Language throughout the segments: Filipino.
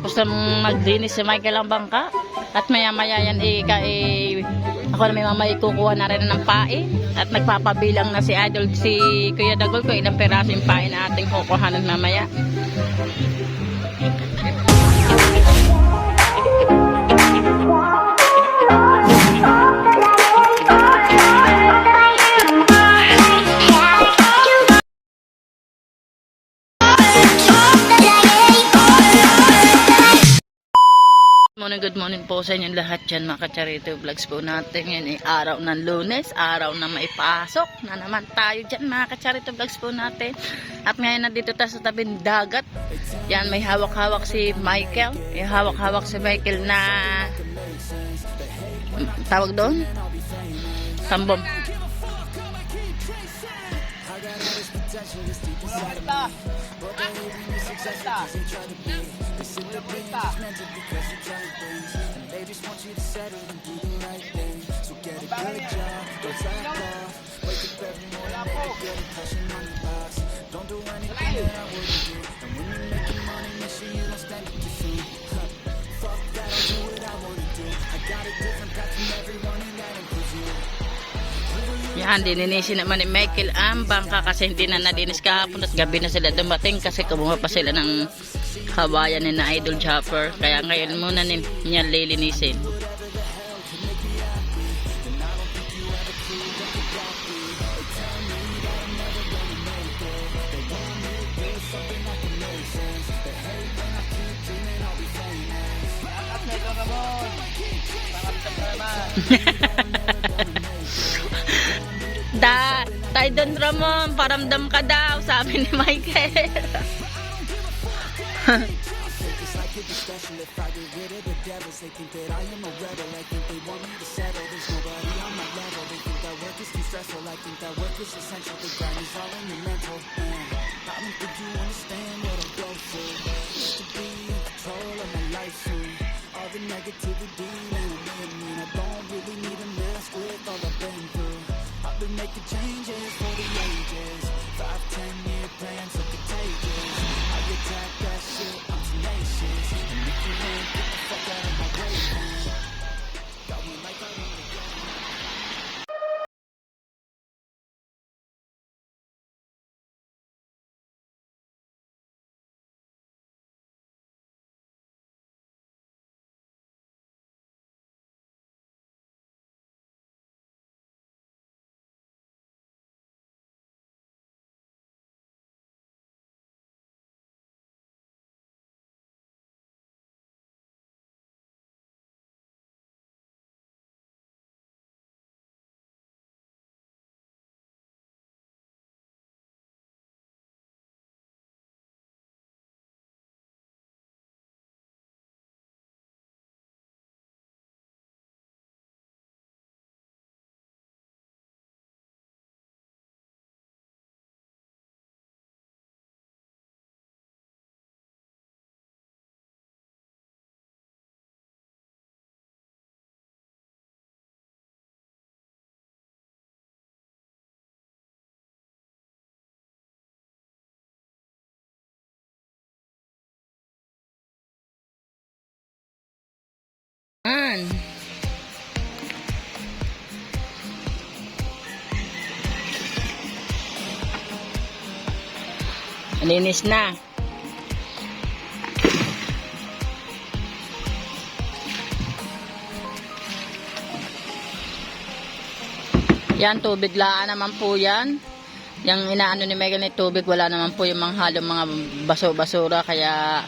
Tapos na maglinis si Michael ang bangka. At maya maya yan ako na may mama ikukuha na rin ng pain. At nagpapabilang na si Idol si Kuya Dagol kung ilang peraso yung pain na ating kukuhanan mamaya. Good morning po sa inyong lahat dyan mga ka-Charito Vlogs po natin. Yan ay araw ng Lunes, araw na maipasok na naman tayo dyan mga ka-Charito Vlogs po natin. At ngayon nandito tayo sa tabing dagat. Yan, may hawak-hawak si Michael. May hawak-hawak si Michael na tawag doon? Tambom. Yan, dininisin naman ni Michael ang bangka kasi hindi na nadinis kahapon at gabi na sila dumating kasi kumuha pa sila ng kawayan ni na Idol Chopper. Kaya ngayon muna niya lilinisin. Tay Don Ramon, paramdam ka daw, sabi ni Michael. Making changes for the ages. 5-10-year plans are contagious. I attack that shit, I'm tenacious. And if you ain't, get the fuck out of my way, man. Got me like I want to go. Linis na. Yan, tubig laan naman po yan. Yung inaano ni Megan na tubig, wala naman po yung mga halong mga basura kaya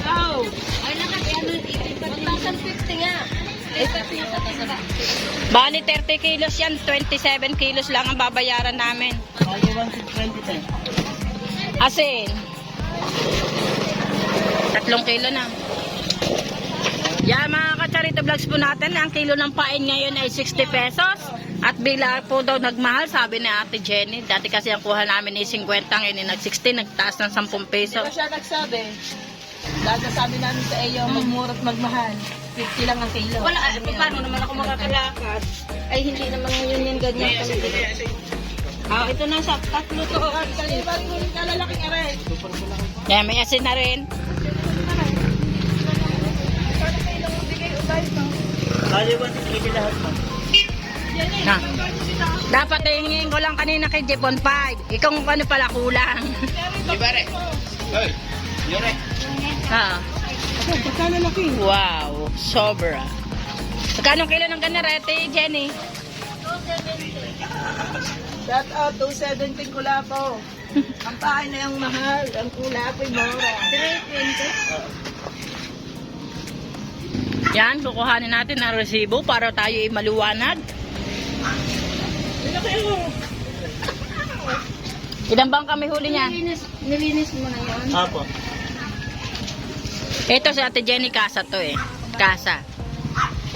Oh. Ay, nakakano, 1,050 nga. Bali 30 kilos yan, 27 kilos lang ang babayaran namin. Asin. 3 kilo na. Yan mga kacharito vlogs po natin, ang kilo ng pain ngayon ay 60 pesos. At bigla po daw nagmahal, sabi ni Ate Jenny. Dati kasi ang kuha namin ay 50, ngayon nag-60, nagtaas ng 10 pesos. Di ba siya nagsabi? Dahil sabi namin sa iyo, magmura't magmahal. 50 lang ang kilo. Wala, paano naman ako makakalakad? Ay, hindi naman yun ganyan. Ito na sa tatlo to. Kaliba rin yung kalalaking aray. Yan, may asin na rin. Na. Dapat hingin ko lang kanina kay Jepon 5. Ikaw kung ano pala kulang. Libare. Hoy. Yore. Ha. Pagkano laki? Wow, sobra. Magkano kilo ng ganarete, Jenny? Shout out, 270 kulapo. Ang pahay na yung mahal. Ang kulapo yung mura. 320. Yan, kukuhanin natin ang resibo para tayo ay maluwanag. Ilan bang kami huli niya? Nilinis mo na yun? Apo. Ito si Ate Jenny, kasa to eh. Kasa.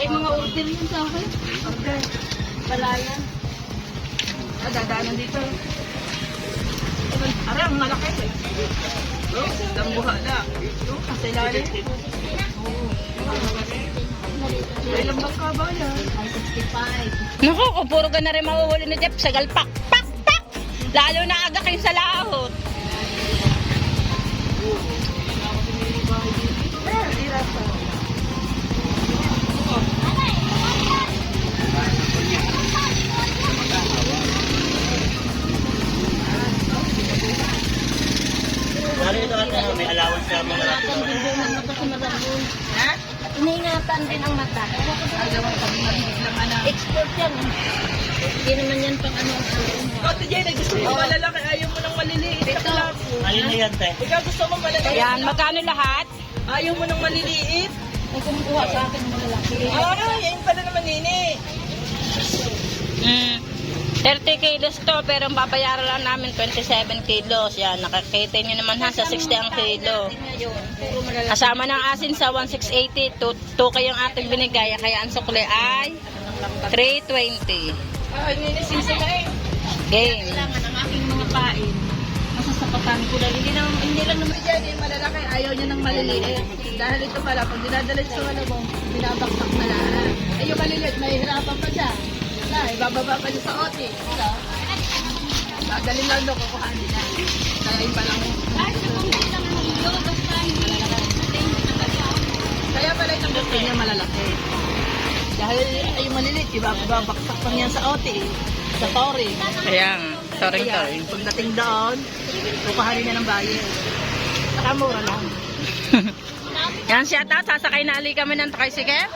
Ay, mga order yun sa akin. Order. Palayan. Dadaanan dito. Aray, ang malaki eh. Dambuha na. Kasi lalim. Ay, lambang ka ba yan? 65. Naku, kung puro ka na rin mahuhuli ni Jeff, sagal pak, pak, pak! Lalo na aga kayo sa lahot. Ano ito kasi may allowance sa mga Ha? Iniingatan din ang mata. Export yan. Hindi naman yan pang ano. Ate Jenny, gusto mo malalaki. Ayaw mo ng maliliit. Ito. Ayun na yan, te. Ikaw gusto mo maliliit. Yan, magkano lahat? Ayaw mo ng maliliit. Ang kumukuha sa akin ng malalaki. Yan pala naman nini. 30 kilos to, pero ang babayaran lang namin 27 kilos. Yan, nakakita nyo naman ha, sa 60 ang kilo. Kasama ng asin sa 1680, 2 kayong ating binigay, kaya ang sukli ay 320. Ay, nini, sisi ka eh. Game. Kailangan ang aking mga pain. Masasapatan ko lang. Hindi lang naman dyan yung malalaki. Ayaw niya ng maliliit. Dahil ito pala, pag dinadala sa wala mo, binabaktak na lahat. Ay, yung maliliit, mahihirapan pa siya. Wala, ibababa pa niya sa ote. Ito. Dadalhin lang doon, kukuhanin na. Kaya yun palang. Kaya pala itong gusto niya malalaki. Dahil ay, yung maliliit, ibabaktak pa niya sa ote. Sa tori. Ayan, sorry. Pagdating doon, kukuhanin na ng bayan. Saka mura lang. Yan siya ta, sasakay na ali kami ng tricycle.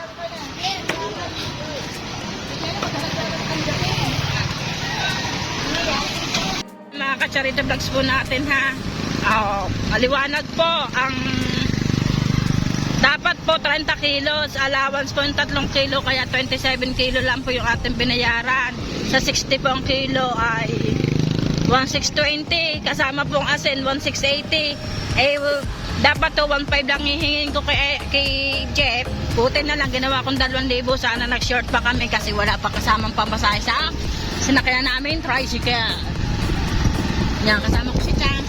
Mga kacharito vlogs po natin ha. Maliwanag po ang dapat po 30 kilos, allowance po yung 3 kilo, kaya 27 kilo lang po yung ating binayaran. Sa 60 po ang kilo ay 1,620, kasama pong asin 1,680. Dapat to 1,500 lang hihingin ko kay Jeff. Buti na lang ginawa kong 2,000, sana nag-short pa kami kasi wala pa kasamang pamasahe sa sinakyan namin tricycle. Yan, kasama ko si Chang.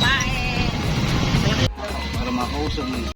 Bye! Para makausap mo.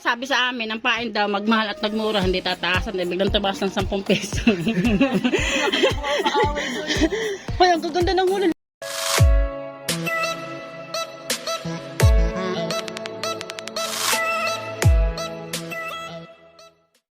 sabi sa amin, ang pain daw, magmahal at magmura, hindi tataasan. Biglang tabaas ng 10 peso. Hoy, ang gaganda ng huli.